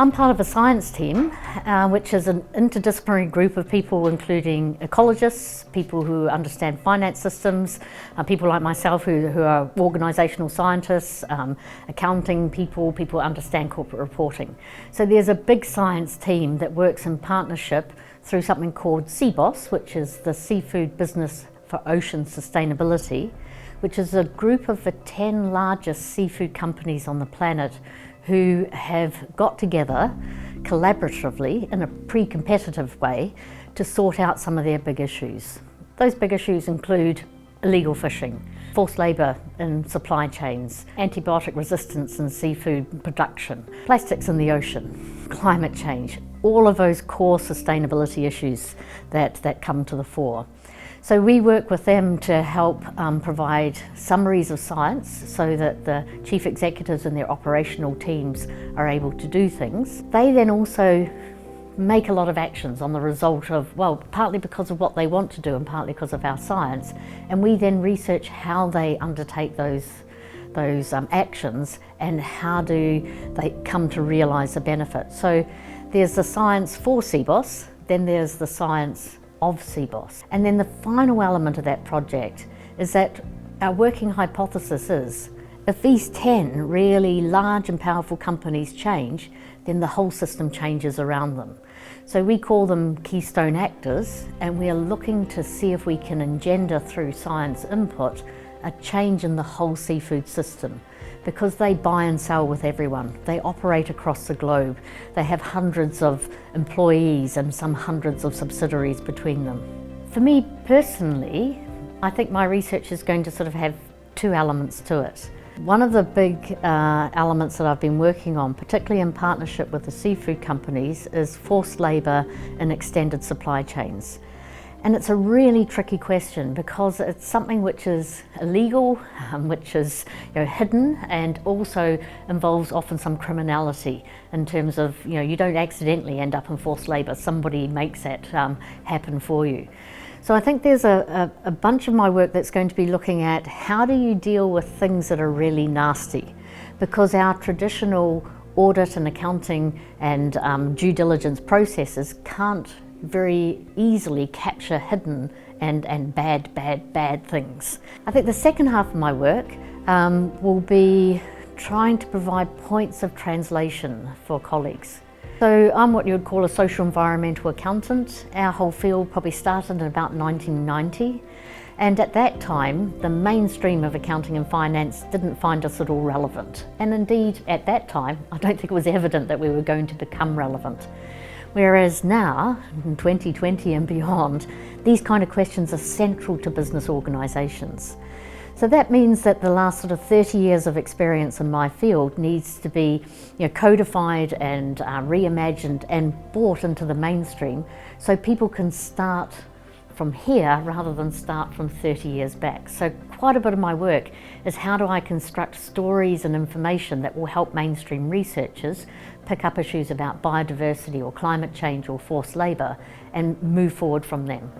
I'm part of a science team, which is an interdisciplinary group of people including ecologists, people who understand finance systems, people like myself who are organisational scientists, accounting people who understand corporate reporting. So there's a big science team that works in partnership through something called SeaBOS, which is the Seafood Business for Ocean Sustainability, which is a group of the 10 largest seafood companies on the planet who have got together collaboratively in a pre-competitive way to sort out some of their big issues. Those big issues include illegal fishing, forced labour in supply chains, antibiotic resistance in seafood production, plastics in the ocean, climate change, all of those core sustainability issues that come to the fore. So we work with them to help provide summaries of science so that the chief executives and their operational teams are able to do things. They then also make a lot of actions on the result of, well, partly because of what they want to do and partly because of our science, and we then research how they undertake those actions and how do they come to realise the benefit. So there's the science for SeaBOS, then there's the science of SeaBOS. And then the final element of that project is that our working hypothesis is if these 10 really large and powerful companies change, then the whole system changes around them. So we call them keystone actors, and we are looking to see if we can engender through science input a change in the whole seafood system, because they buy and sell with everyone. They operate across the globe. They have hundreds of employees and some hundreds of subsidiaries between them. For me personally, I think my research is going to sort of have two elements to it. One of the big elements that I've been working on, particularly in partnership with the seafood companies, is forced labour in extended supply chains. And it's a really tricky question because it's something which is illegal, which is hidden, and also involves often some criminality in terms of you don't accidentally end up in forced labour. Somebody makes that happen for you. So I think there's a bunch of my work that's going to be looking at how do you deal with things that are really nasty, because our traditional audit and accounting and due diligence processes can't very easily capture hidden and bad things. I think the second half of my work will be trying to provide points of translation for colleagues. So I'm what you would call a social environmental accountant. Our whole field probably started in about 1990. And at that time, the mainstream of accounting and finance didn't find us at all relevant. And indeed, at that time, I don't think it was evident that we were going to become relevant. Whereas now, in 2020 and beyond, these kind of questions are central to business organisations. So that means that the last sort of 30 years of experience in my field needs to be codified and reimagined and brought into the mainstream so people can start from here rather than start from 30 years back. So quite a bit of my work is how do I construct stories and information that will help mainstream researchers pick up issues about biodiversity or climate change or forced labour and move forward from them.